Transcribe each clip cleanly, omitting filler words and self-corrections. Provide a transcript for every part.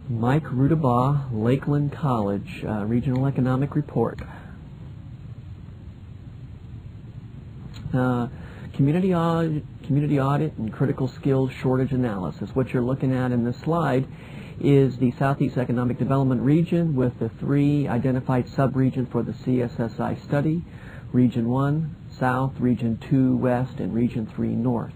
Mike Rudabaugh, Lakeland College, Regional Economic Report. Community audit and critical skills shortage analysis. What you're looking at in this slide is the Southeast Economic Development Region with the 3 identified subregions for the CSSI study: Region 1 South, Region 2 West, and Region 3 North.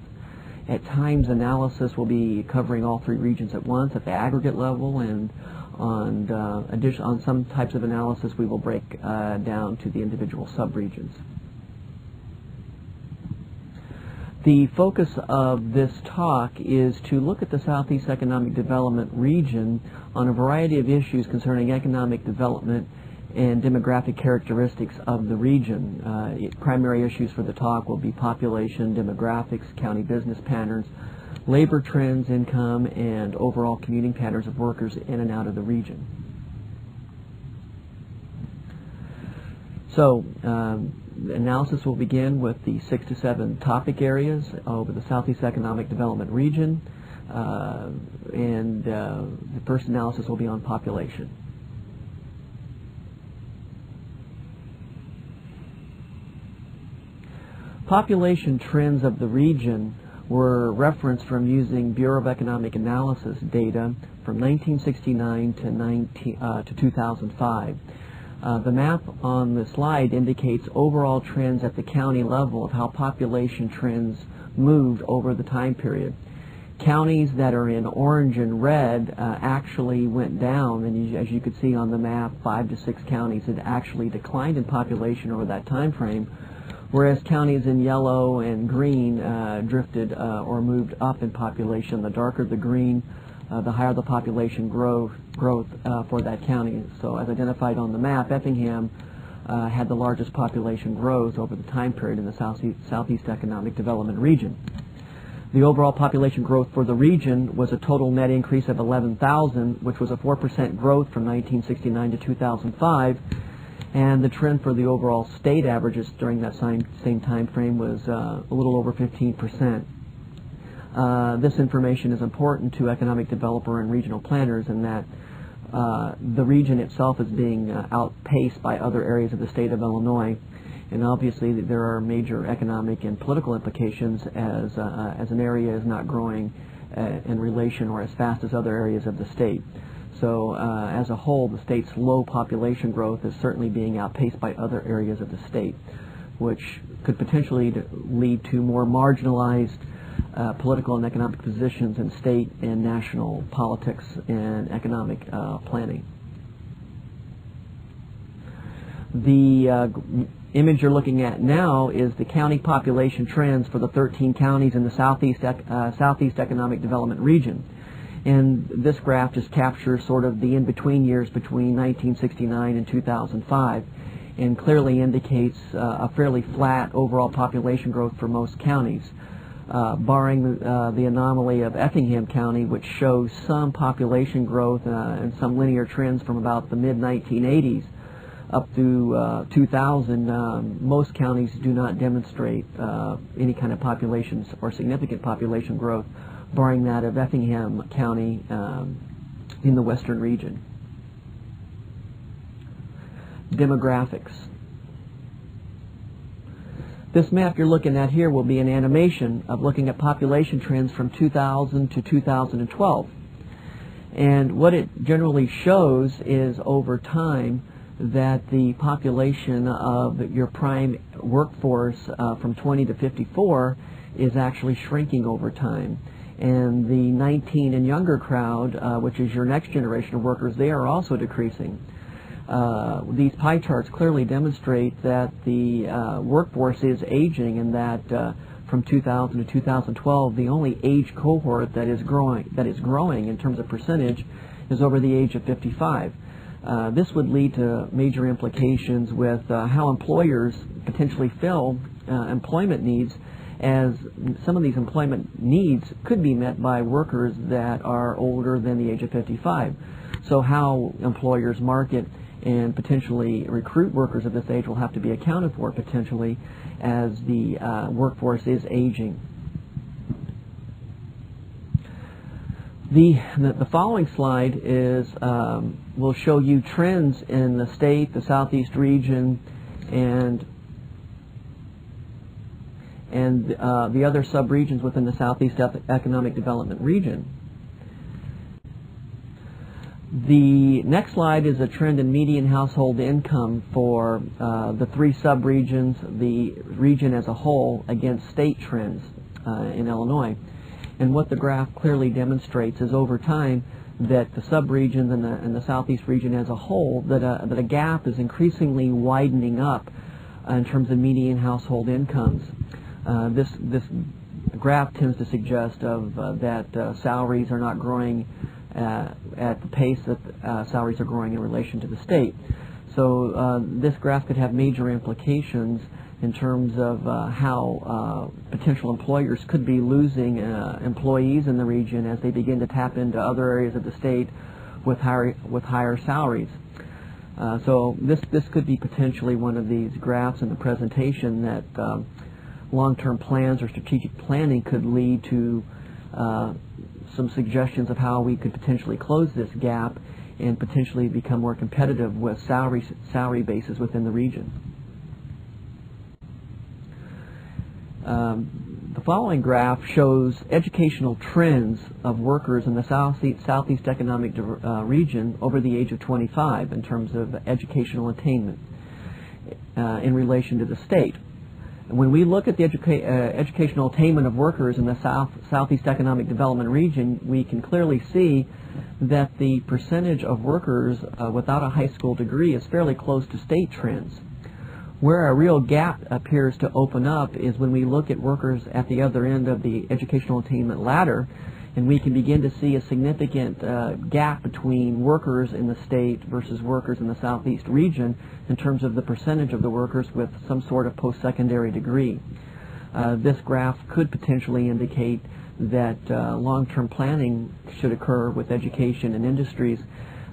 At times, analysis will be covering all 3 regions at once at the aggregate level, and on some types of analysis we will break down to the individual subregions. The focus of this talk is to look at the Southeast Economic Development Region on a variety of issues concerning economic development and demographic characteristics of the region. Primary issues for the talk will be population, demographics, county business patterns, labor trends, income, and overall commuting patterns of workers in and out of the region. So, analysis will begin with the 6 to 7 topic areas over the Southeast Economic Development Region, and the first analysis will be on population. Population trends of the region were referenced from using Bureau of Economic Analysis data from 1969 to 2005. The map on the slide indicates overall trends at the county level of how population trends moved over the time period. Counties that are in orange and red actually went down, and as you could see on the map, 5 to 6 counties had actually declined in population over that time frame, whereas counties in yellow and green drifted or moved up in population. The darker the green, the higher the population growth for that county. So as identified on the map, Effingham had the largest population growth over the time period in the Southeast Economic Development Region. The overall population growth for the region was a total net increase of 11,000, which was a 4% growth from 1969 to 2005. And the trend for the overall state averages during that same time frame was a little over 15%. This information is important to economic developer and regional planners in that the region itself is being outpaced by other areas of the state of Illinois, and obviously there are major economic and political implications as an area is not growing in relation or as fast as other areas of the state. So as a whole, the state's low population growth is certainly being outpaced by other areas of the state, which could potentially lead to more marginalized political and economic positions in state and national politics and economic planning. The image you're looking at now is the county population trends for the 13 counties in the Southeast Economic Development Region. And this graph just captures sort of the in-between years between 1969 and 2005 and clearly indicates a fairly flat overall population growth for most counties, barring the anomaly of Effingham County, which shows some population growth and some linear trends from about the mid-1980s up to 2000. Most counties do not demonstrate any kind of population or significant population growth, barring that of Effingham County in the western region. Demographics. This map you're looking at here will be an animation of looking at population trends from 2000 to 2012. And what it generally shows is over time that the population of your prime workforce from 20 to 54 is actually shrinking over time. And the 19 and younger crowd, which is your next generation of workers, they are also decreasing. These pie charts clearly demonstrate that the workforce is aging, and that from 2000 to 2012, the only age cohort that is growing in terms of percentage is over the age of 55. This would lead to major implications with how employers potentially fill employment needs, as some of these employment needs could be met by workers that are older than the age of 55. So how employers market and potentially recruit workers of this age will have to be accounted for potentially as the workforce is aging. The following slide is will show you trends in the state, the Southeast region, and the other sub-regions within the Southeast Economic Development Region. The next slide is a trend in median household income for the three sub-regions, the region as a whole, against state trends in Illinois. And what the graph clearly demonstrates is over time that the sub-regions and the Southeast region as a whole, that a gap is increasingly widening up in terms of median household incomes. This graph tends to suggest that salaries are not growing at the pace that salaries are growing in relation to the state. So this graph could have major implications in terms of how potential employers could be losing employees in the region as they begin to tap into other areas of the state with higher salaries. So this could be potentially one of these graphs in the presentation that long-term plans or strategic planning could lead to some suggestions of how we could potentially close this gap and potentially become more competitive with salary bases within the region. The following graph shows educational trends of workers in the Southeast Economic Region over the age of 25 in terms of educational attainment in relation to the state. When we look at the educational attainment of workers in the Southeast Economic Development Region, we can clearly see that the percentage of workers without a high school degree is fairly close to state trends. Where a real gap appears to open up is when we look at workers at the other end of the educational attainment ladder, and we can begin to see a significant gap between workers in the state versus workers in the Southeast region in terms of the percentage of the workers with some sort of post-secondary degree. This graph could potentially indicate that long-term planning should occur with education and industries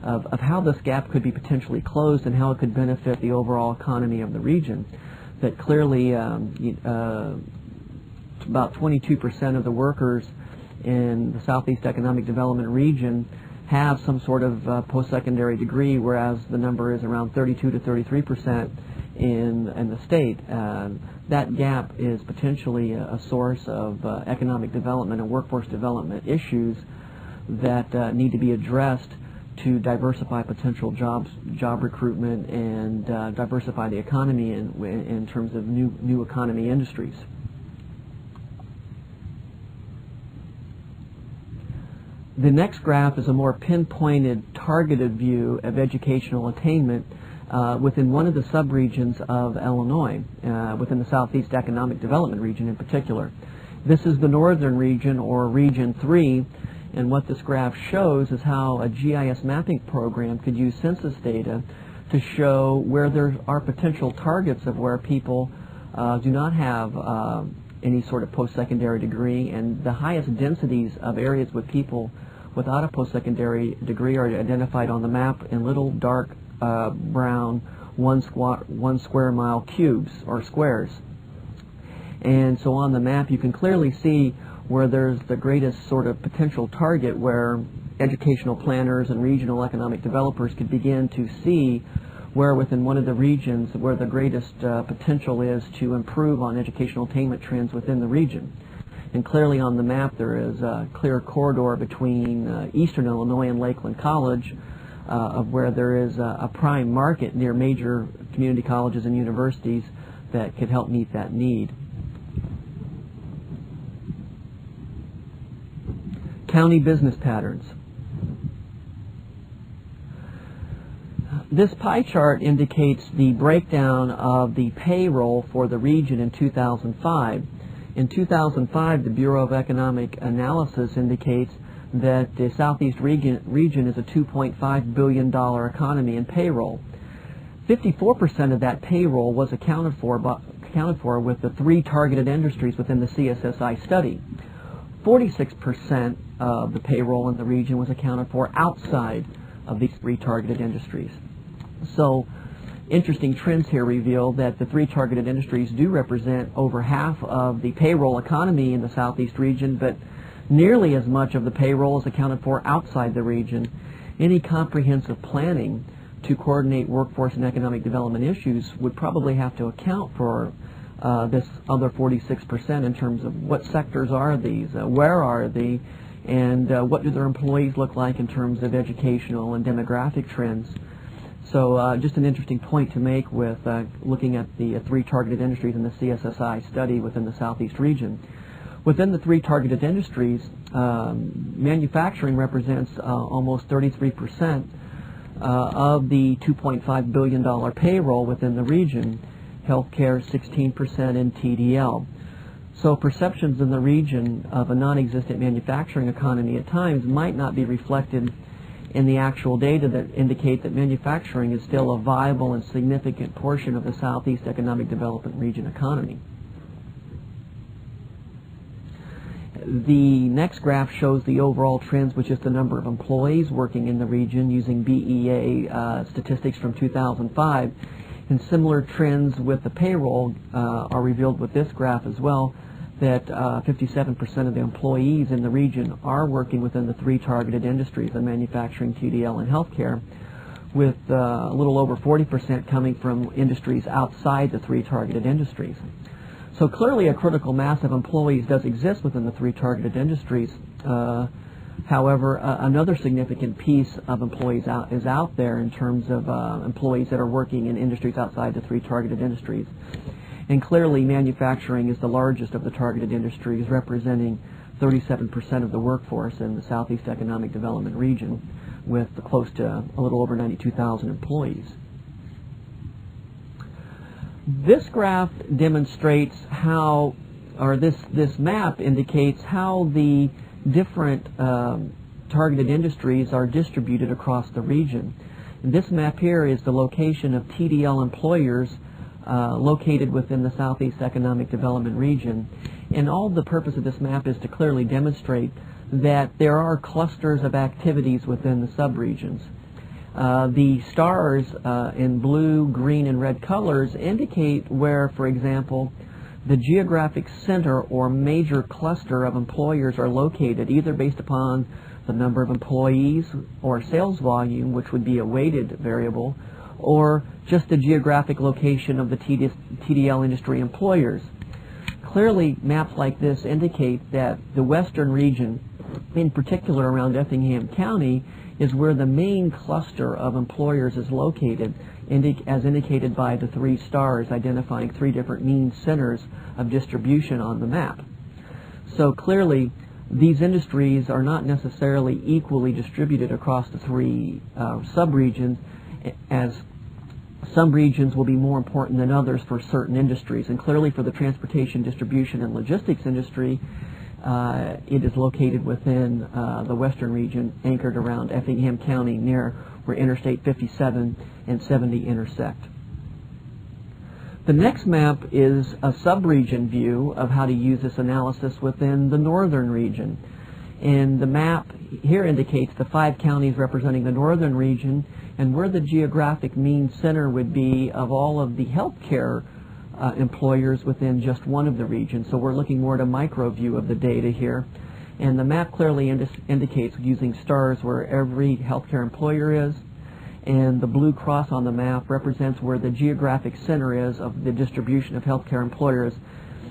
of how this gap could be potentially closed and how it could benefit the overall economy of the region. That clearly about 22% of the workers in the Southeast Economic Development Region have some sort of post-secondary degree, whereas the number is around 32 to 33% in the state. That gap is potentially a source of economic development and workforce development issues that need to be addressed to diversify potential job recruitment and diversify the economy in terms of new economy industries. The next graph is a more pinpointed, targeted view of educational attainment within one of the subregions of Illinois, within the Southeast Economic Development Region in particular. This is the northern region, or Region 3, and what this graph shows is how a GIS mapping program could use census data to show where there are potential targets of where people do not have any sort of post-secondary degree, and the highest densities of areas with people without a post-secondary degree are identified on the map in little dark brown 1 square mile cubes or squares. And so on the map you can clearly see where there's the greatest sort of potential target where educational planners and regional economic developers could begin to see where within one of the regions where the greatest potential is to improve on educational attainment trends within the region. And clearly on the map there is a clear corridor between eastern Illinois and Lakeland College of where there is a prime market near major community colleges and universities that could help meet that need. County business patterns. This pie chart indicates the breakdown of the payroll for the region in 2005. In 2005, the Bureau of Economic Analysis indicates that the Southeast region is a $2.5 billion economy in payroll. 54% of that payroll was accounted for with the three targeted industries within the CSSI study. 46% of the payroll in the region was accounted for outside of these three targeted industries. So interesting trends here reveal that the three targeted industries do represent over half of the payroll economy in the Southeast region, but Nearly as much of the payroll is accounted for outside the region. Any comprehensive planning to coordinate workforce and economic development issues would probably have to account for this other 46% in terms of what sectors are these, where are they, and what do their employees look like in terms of educational and demographic trends. So just an interesting point to make with looking at the three targeted industries in the CSSI study within the Southeast region. Within the three targeted industries, manufacturing represents almost 33% of the $2.5 billion payroll within the region. Healthcare 16%, and TDL. So perceptions in the region of a non-existent manufacturing economy at times might not be reflected in the actual data that indicate that manufacturing is still a viable and significant portion of the Southeast Economic Development Region economy. The next graph shows the overall trends with just the number of employees working in the region using BEA statistics from 2005. And similar trends with the payroll are revealed with this graph as well, that 57% of the employees in the region are working within the three targeted industries of manufacturing, TDL, and healthcare, with a little over 40% coming from industries outside the three targeted industries. So clearly a critical mass of employees does exist within the three targeted industries. However, another significant piece of employees is out there in terms of employees that are working in industries outside the three targeted industries. And clearly manufacturing is the largest of the targeted industries, representing 37% of the workforce in the Southeast Economic Development Region, with close to a little over 92,000 employees. This graph demonstrates how, or this map indicates how the different targeted industries are distributed across the region. And this map here is the location of TDL employers located within the Southeast Economic Development Region. And all the purpose of this map is to clearly demonstrate that there are clusters of activities within the subregions. The stars in blue, green, and red colors indicate where, for example, the geographic center or major cluster of employers are located, either based upon the number of employees or sales volume, which would be a weighted variable, or just the geographic location of the TDL industry employers. Clearly, maps like this indicate that the western region, in particular around Effingham County, is where the main cluster of employers is located, as indicated by the three stars identifying three different mean centers of distribution on the map. So clearly, these industries are not necessarily equally distributed across the three subregions, as some regions will be more important than others for certain industries. And clearly for the transportation, distribution, and logistics industry, it is located within the western region, anchored around Effingham County, near where Interstate 57 and 70 intersect. The next map is a subregion view of how to use this analysis within the northern region. And the map here indicates the 5 counties representing the northern region and where the geographic mean center would be of all of the healthcare employers within just one of the regions. So we're looking more at a micro view of the data here. And the map clearly indicates using stars where every healthcare employer is, and the blue cross on the map represents where the geographic center is of the distribution of healthcare employers.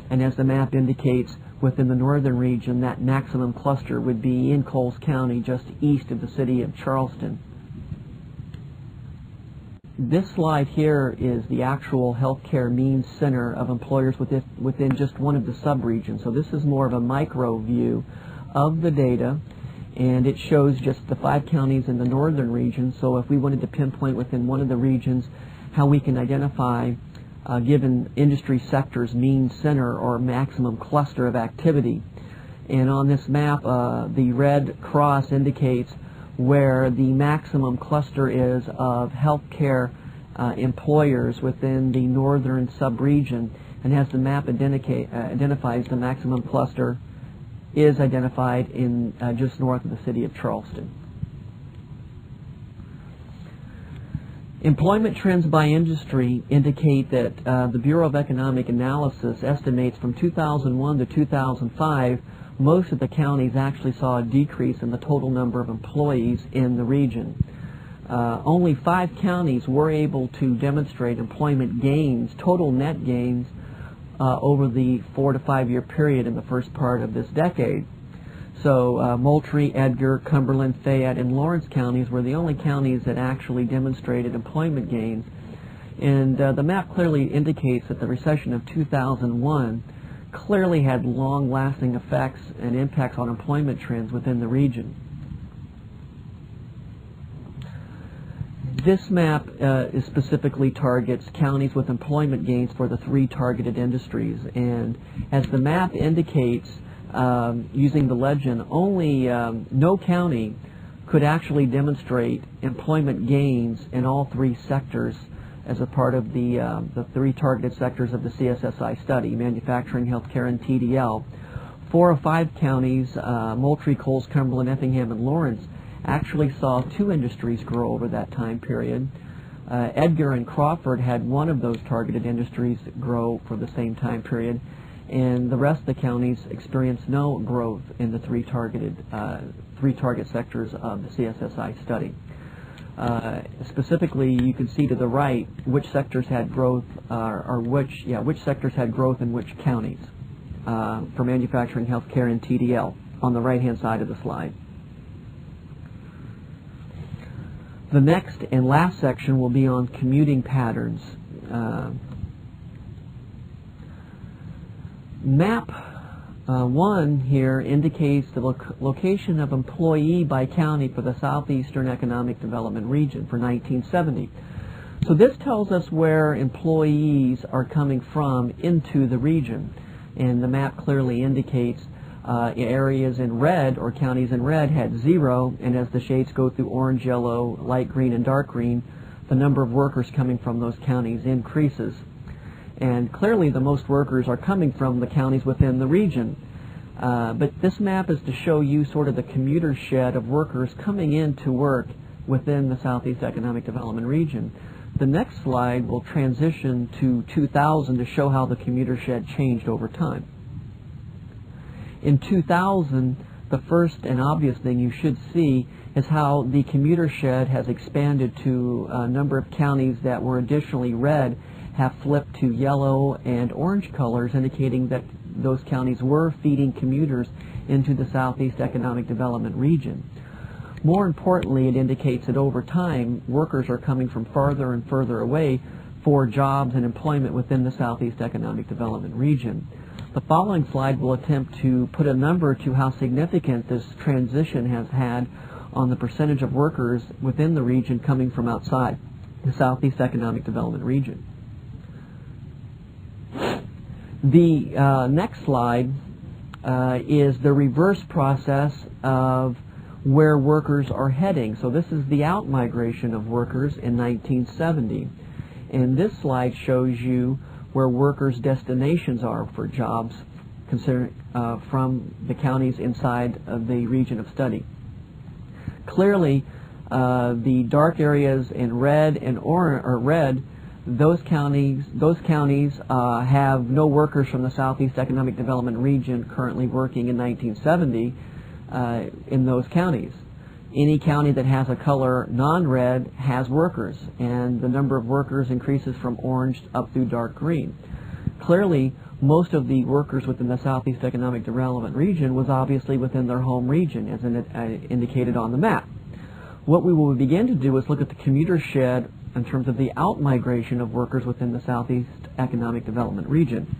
And as the map indicates, within the northern region, that maximum cluster would be in Coles County, just east of the city of Charleston. This slide here is the actual healthcare mean center of employers within just one of the subregions. So this is more of a micro view of the data, and it shows just the 5 counties in the northern region. So if we wanted to pinpoint within one of the regions how we can identify given industry sector's mean center or maximum cluster of activity. And on this map, the red cross indicates where the maximum cluster is of healthcare employers within the northern subregion. And as the map identifies, the maximum cluster is identified in just north of the city of Charleston. Employment trends by industry indicate that the Bureau of Economic Analysis estimates from 2001 to 2005 most of the counties actually saw a decrease in the total number of employees in the region. Only 5 counties were able to demonstrate employment gains, total net gains, over the 4 to 5 year period in the first part of this decade. So Moultrie, Edgar, Cumberland, Fayette, and Lawrence counties were the only counties that actually demonstrated employment gains. And the map clearly indicates that the recession of 2001 clearly had long-lasting effects and impacts on employment trends within the region. This map specifically targets counties with employment gains for the 3 targeted industries. And as the map indicates, using the legend, only no county could actually demonstrate employment gains in all 3 sectors as a part of the 3 targeted sectors of the CSSI study: manufacturing, healthcare, and TDL. 4 of 5 counties, Moultrie, Coles, Cumberland, Effingham, and Lawrence, actually saw 2 industries grow over that time period. Edgar and Crawford had 1 of those targeted industries grow for the same time period, and the rest of the counties experienced no growth in the 3 target sectors of the CSSI study. Specifically, you can see to the right which sectors had growth, which sectors had growth in which counties for manufacturing, healthcare, and TDL on the right-hand side of the slide. The next and last section will be on commuting patterns. Map 1 here indicates the location of employee by county for the Southeastern Economic Development Region for 1970. So this tells us where employees are coming from into the region, and the map clearly indicates areas in red, or counties in red, had 0, and as the shades go through orange, yellow, light green, and dark green, the number of workers coming from those counties increases. And clearly the most workers are coming from the counties within the region. But this map is to show you sort of the commuter shed of workers coming in to work within the Southeast Economic Development Region. The next slide will transition to 2000 to show how the commuter shed changed over time. In 2000, the first and obvious thing you should see is how the commuter shed has expanded to a number of counties that were additionally red have flipped to yellow and orange colors, indicating that those counties were feeding commuters into the Southeast Economic Development Region. More importantly, it indicates that over time, workers are coming from farther and further away for jobs and employment within the Southeast Economic Development Region. The following slide will attempt to put a number to how significant this transition has had on the percentage of workers within the region coming from outside the Southeast Economic Development Region. The next slide is the reverse process of where workers are heading. So this is the out-migration of workers in 1970. And this slide shows you where workers' destinations are for jobs from the counties inside of the region of study. Clearly, the dark areas in red and red, those counties have no workers from the Southeast Economic Development Region currently working in 1970 in those counties. Any county that has a color non-red has workers, and the number of workers increases from orange up through dark green. Clearly, most of the workers within the Southeast Economic Development Region was obviously within their home region, as indicated on the map. What we will begin to do is look at the commuter shed in terms of the out-migration of workers within the Southeast Economic Development Region.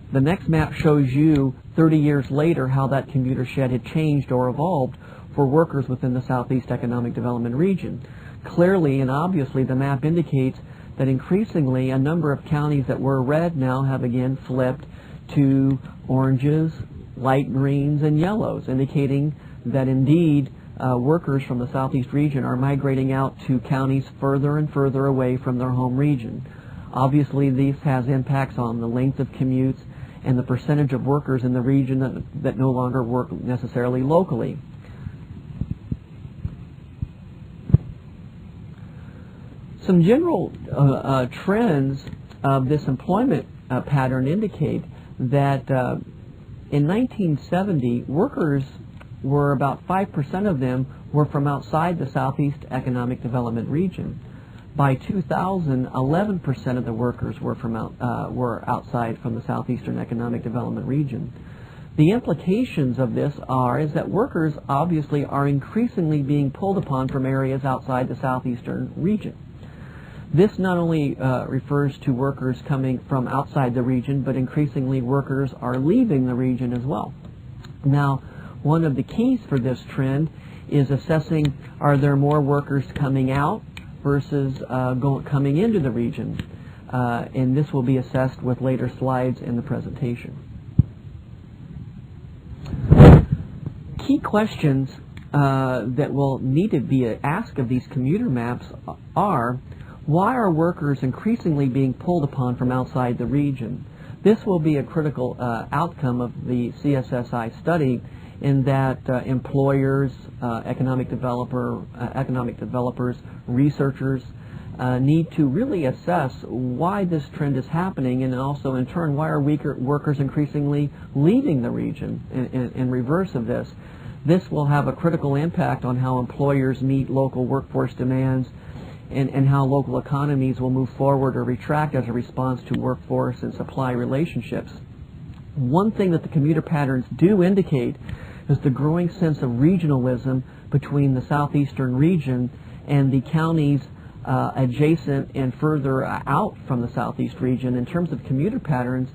The next map shows you 30 years later how that commuter shed had changed or evolved for workers within the Southeast Economic Development Region. Clearly and obviously, the map indicates that increasingly a number of counties that were red now have again flipped to oranges, light greens, and yellows, indicating that indeed workers from the Southeast region are migrating out to counties further and further away from their home region. Obviously, this has impacts on the length of commutes and the percentage of workers in the region that no longer work necessarily locally. Some general trends of this employment pattern indicate that in 1970, workers were about 5% of them were from outside the Southeast Economic Development Region. By 2000, 11% of the workers were were outside from the Southeastern Economic Development Region. The implications of this is that workers obviously are increasingly being pulled upon from areas outside the Southeastern region. This not only refers to workers coming from outside the region, but increasingly workers are leaving the region as well. Now, one of the keys for this trend is assessing, are there more workers coming out versus coming into the region? And this will be assessed with later slides in the presentation. Key questions that will need to be asked of these commuter maps are, why are workers increasingly being pulled upon from outside the region? This will be a critical outcome of the CSSI study, in that employers, economic developers, researchers need to really assess why this trend is happening, and also in turn why are workers increasingly leaving the region in reverse of this. This will have a critical impact on how employers meet local workforce demands, and how local economies will move forward or retract as a response to workforce and supply relationships. One thing that the commuter patterns do indicate is the growing sense of regionalism between the southeastern region and the counties adjacent and further out from the southeast region. In terms of commuter patterns,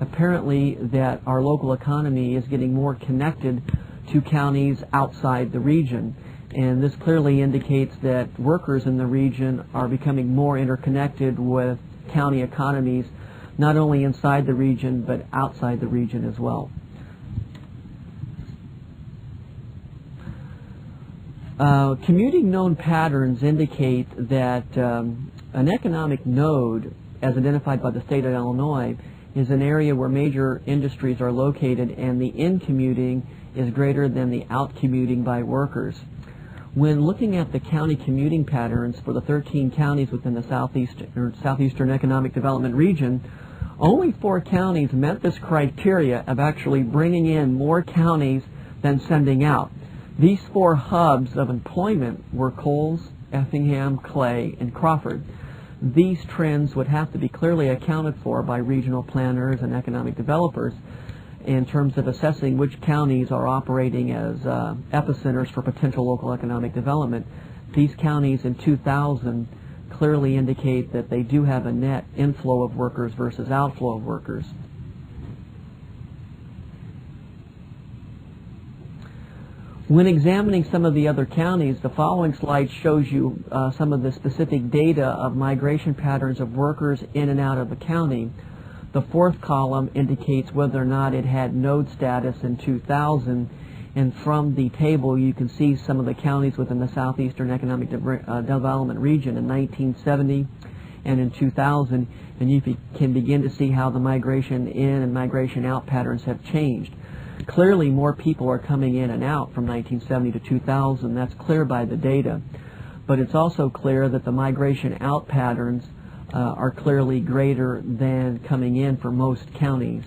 apparently that our local economy is getting more connected to counties outside the region. And this clearly indicates that workers in the region are becoming more interconnected with county economies, not only inside the region, but outside the region as well. Commuting known patterns indicate that an economic node, as identified by the state of Illinois, is an area where major industries are located, and the in-commuting is greater than the out-commuting by workers. When looking at the county commuting patterns for the 13 counties within the Southeastern Economic Development Region, only 4 counties met this criteria of actually bringing in more counties than sending out. These 4 hubs of employment were Coles, Effingham, Clay, and Crawford. These trends would have to be clearly accounted for by regional planners and economic developers in terms of assessing which counties are operating as epicenters for potential local economic development. These counties in 2000 clearly indicate that they do have a net inflow of workers versus outflow of workers. When examining some of the other counties, the following slide shows you some of the specific data of migration patterns of workers in and out of the county. The 4th column indicates whether or not it had node status in 2000, and from the table you can see some of the counties within the Southeastern Economic Development Region in 1970 and in 2000, and you can begin to see how the migration in and migration out patterns have changed. Clearly more people are coming in and out from 1970 to 2000. That's clear by the data. But it's also clear that the migration out patterns are clearly greater than coming in for most counties.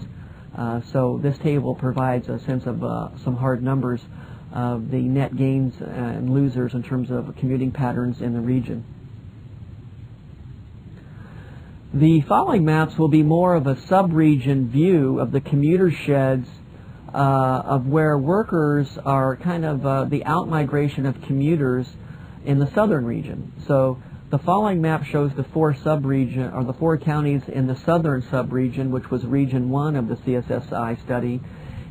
So this table provides a sense of some hard numbers of the net gains and losers in terms of commuting patterns in the region. The following maps will be more of a sub-region view of the commuter sheds of where workers are kind of the out-migration of commuters in the southern region. So the following map shows the 4 sub-region, or the 4 counties in the southern sub-region, which was Region 1 of the CSSI study,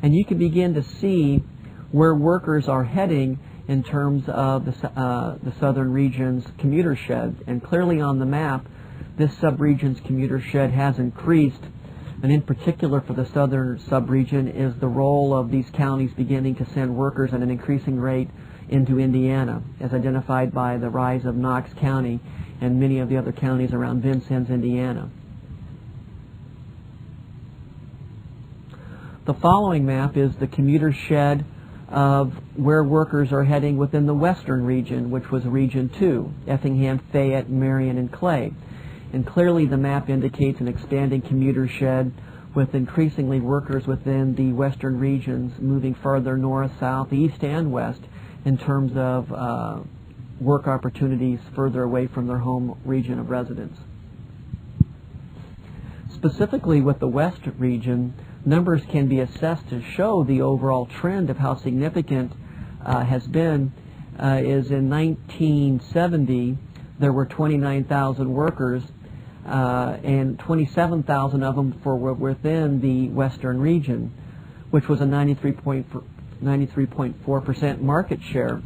and you can begin to see where workers are heading in terms of the southern region's commuter shed. And clearly on the map, this sub-region's commuter shed has increased, and in particular for the southern sub-region is the role of these counties beginning to send workers at an increasing rate into Indiana, as identified by the rise of Knox County and many of the other counties around Vincennes, Indiana. The following map is the commuter shed of where workers are heading within the western region, which was Region 2, Effingham, Fayette, Marion, and Clay. And clearly the map indicates an expanding commuter shed with increasingly workers within the western regions moving farther north, south, east, and west in terms of work opportunities further away from their home region of residence. Specifically with the West region, numbers can be assessed to show the overall trend of how significant has been. Is in 1970 there were 29,000 workers and 27,000 of them were within the Western region, which was a 93.4% market share.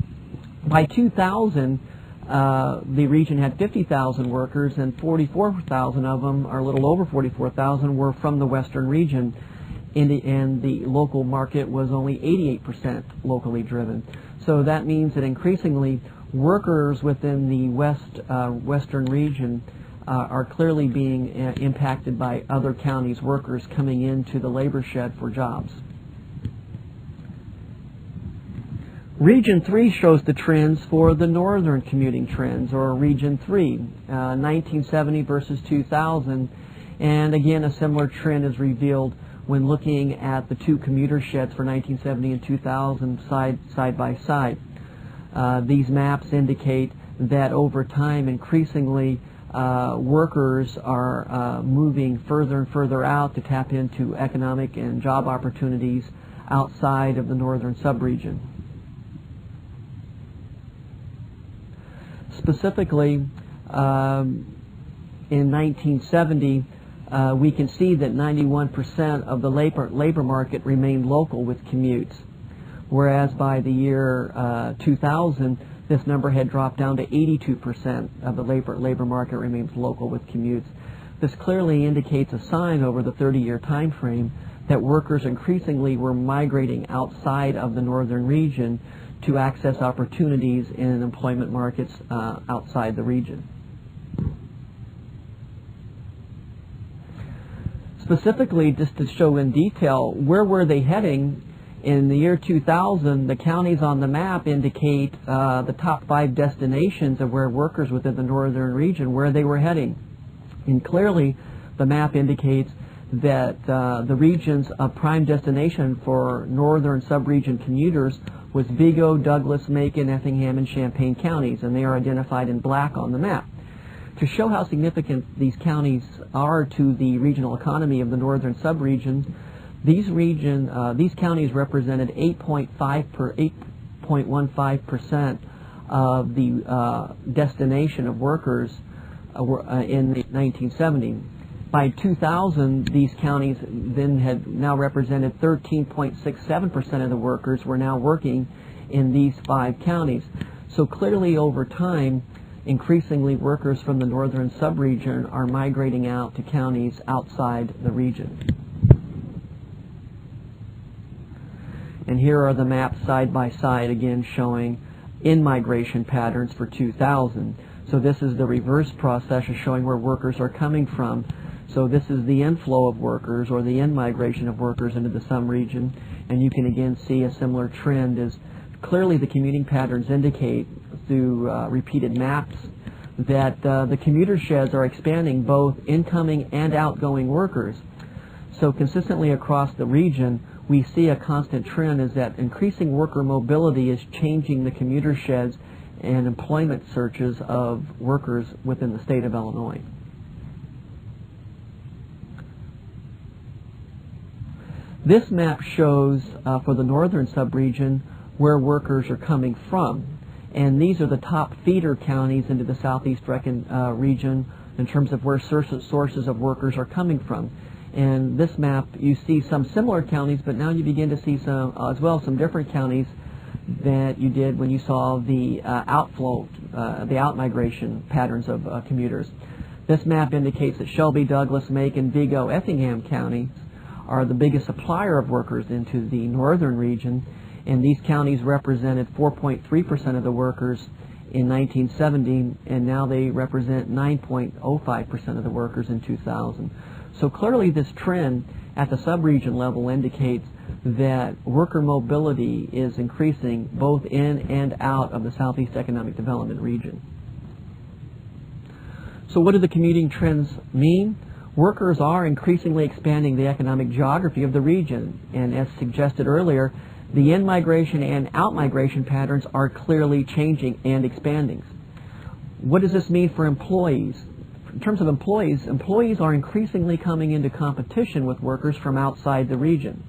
By 2000, the region had 50,000 workers, and 44,000 of them, or a little over 44,000, were from the Western region, and the local market was only 88% locally driven. So that means that increasingly workers within the Western region are clearly being impacted by other counties' workers coming into the labor shed for jobs. Region 3 shows the trends for the northern commuting trends, or Region 3, 1970 versus 2000, and again a similar trend is revealed when looking at the two commuter sheds for 1970 and 2000 side by side. These maps indicate that over time increasingly workers are moving further and further out to tap into economic and job opportunities outside of the northern subregion. Specifically, in 1970, we can see that 91% of the labor market remained local with commutes, whereas by the year 2000, this number had dropped down to 82% of the labor market remains local with commutes. This clearly indicates a sign over the 30-year time frame that workers increasingly were migrating outside of the northern region to access opportunities in employment markets outside the region. Specifically, just to show in detail, where were they heading? In the year 2000, the counties on the map indicate the top 5 destinations of where workers within the northern region, where they were heading. And clearly, the map indicates that the regions of prime destination for northern subregion commuters was Vigo, Douglas, Macon, Effingham, and Champaign counties, and they are identified in black on the map. To show how significant these counties are to the regional economy of the northern subregion, these counties represented 8.15% of the destination of workers in 1970. By 2000, these counties then had now represented 13.67% of the workers were now working in these 5 counties. So clearly over time, increasingly workers from the northern subregion are migrating out to counties outside the region. And here are the maps side by side again showing in-migration patterns for 2000. So this is the reverse process of showing where workers are coming from. So this is the inflow of workers, or the in-migration of workers into the subregion, and you can again see a similar trend as clearly the commuting patterns indicate through repeated maps that the commuter sheds are expanding both incoming and outgoing workers. So consistently across the region, we see a constant trend is that increasing worker mobility is changing the commuter sheds and employment searches of workers within the state of Illinois. This map shows for the northern subregion where workers are coming from, and these are the top feeder counties into the southeast region in terms of where sources of workers are coming from. And this map, you see some similar counties, but now you begin to see some as well some different counties that you did when you saw the outflow, the out-migration patterns of commuters. This map indicates that Shelby, Douglas, Macon, Vigo, Effingham counties are the biggest supplier of workers into the northern region, and these counties represented 4.3% of the workers in 1970, and now they represent 9.05% of the workers in 2000. So clearly this trend at the subregion level indicates that worker mobility is increasing both in and out of the Southeast Economic Development region. So what do the commuting trends mean? Workers are increasingly expanding the economic geography of the region, and as suggested earlier, the in-migration and out-migration patterns are clearly changing and expanding. What does this mean for employees? In terms of employees, employees are increasingly coming into competition with workers from outside the region.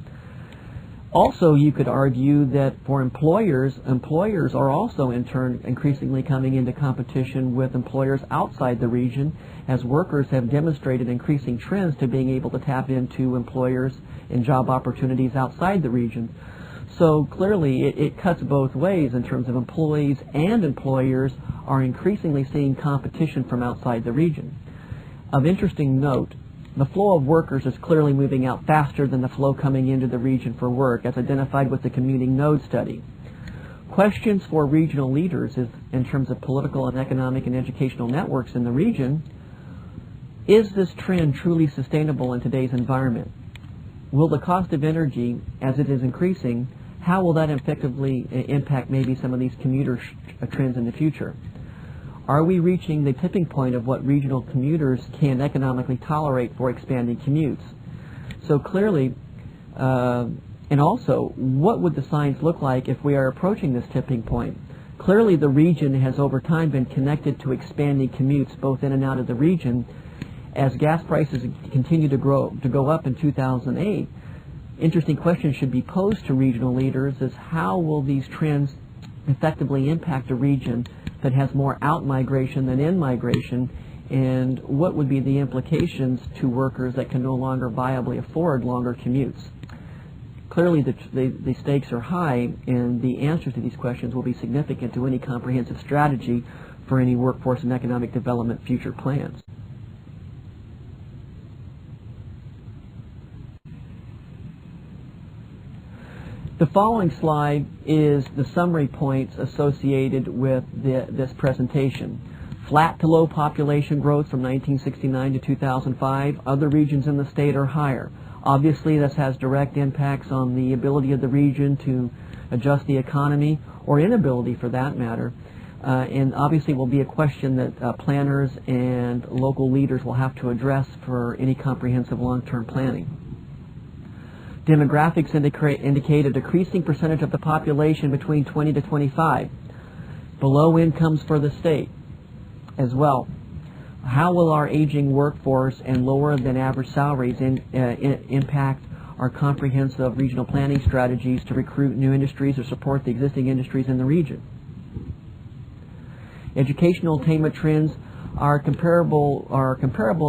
Also, you could argue that for employers are also in turn increasingly coming into competition with employers outside the region, as workers have demonstrated increasing trends to being able to tap into employers and job opportunities outside the region. So clearly it cuts both ways in terms of employees and employers are increasingly seeing competition from outside the region. Of interesting note, the flow of workers is clearly moving out faster than the flow coming into the region for work, as identified with the commuting node study. Questions for regional leaders is, in terms of political and economic and educational networks in the region, is this trend truly sustainable in today's environment? Will the cost of energy, as it is increasing, how will that effectively impact maybe some of these commuter trends in the future? Are we reaching the tipping point of what regional commuters can economically tolerate for expanding commutes? So clearly, and also, what would the science look like if we are approaching this tipping point? Clearly, the region has over time been connected to expanding commutes both in and out of the region. As gas prices continue to go up in 2008, interesting questions should be posed to regional leaders as how will these trends effectively impact a region that has more out-migration than in-migration, and what would be the implications to workers that can no longer viably afford longer commutes? Clearly the stakes are high, and the answers to these questions will be significant to any comprehensive strategy for any workforce and economic development future plans. The following slide is the summary points associated with this presentation. Flat to low population growth from 1969 to 2005. Other regions in the state are higher. Obviously, this has direct impacts on the ability of the region to adjust the economy, or inability for that matter. And obviously will be a question that planners and local leaders will have to address for any comprehensive long-term planning. Demographics indicate a decreasing percentage of the population between 20 to 25. Below incomes for the state as well. How will our aging workforce and lower than average salaries impact our comprehensive regional planning strategies to recruit new industries or support the existing industries in the region? Educational attainment trends are comparable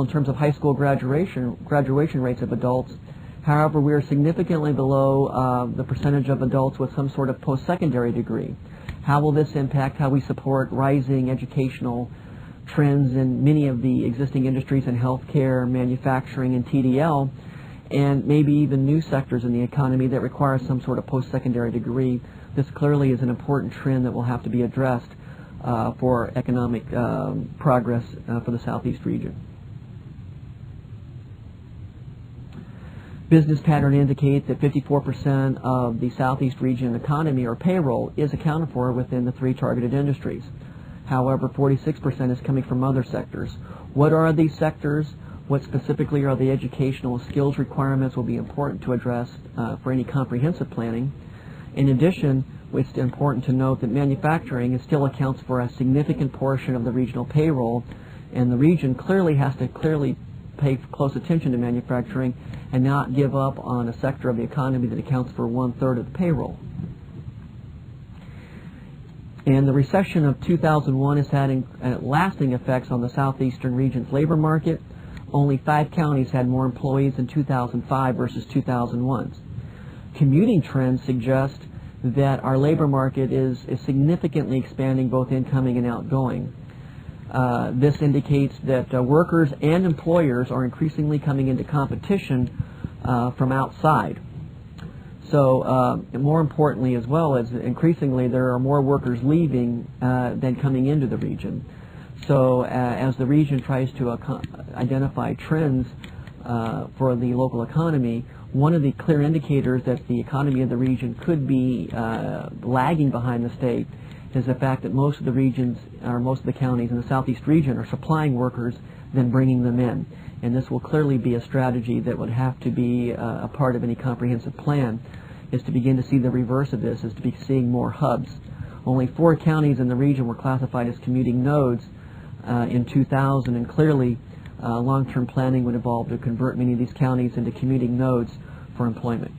in terms of high school graduation rates of adults. However, we are significantly below the percentage of adults with some sort of post-secondary degree. How will this impact how we support rising educational trends in many of the existing industries in healthcare, manufacturing, and TDL, and maybe even new sectors in the economy that require some sort of post-secondary degree? This clearly is an important trend that will have to be addressed for economic progress for the Southeast region. Business pattern indicates that 54% of the Southeast region economy or payroll is accounted for within the three targeted industries. However, 46% is coming from other sectors. What are these sectors? What specifically are the educational skills requirements will be important to address for any comprehensive planning. In addition, it's important to note that manufacturing still accounts for a significant portion of the regional payroll, and the region clearly has to pay close attention to manufacturing and not give up on a sector of the economy that accounts for 1/3 of the payroll. And the recession of 2001 is having lasting effects on the southeastern region's labor market. Only 5 counties had more employees in 2005 versus 2001. Commuting trends suggest that our labor market is significantly expanding both incoming and outgoing. This indicates that workers and employers are increasingly coming into competition from outside. So more importantly as well, as increasingly there are more workers leaving than coming into the region. So as the region tries to identify trends for the local economy, one of the clear indicators that the economy of the region could be lagging behind the state is the fact that most of the regions, or most of the counties in the southeast region, are supplying workers than bringing them in. And this will clearly be a strategy that would have to be a part of any comprehensive plan, is to begin to see the reverse of this, is to be seeing more hubs. Only 4 counties in the region were classified as commuting nodes in 2000, and clearly long-term planning would evolve to convert many of these counties into commuting nodes for employment.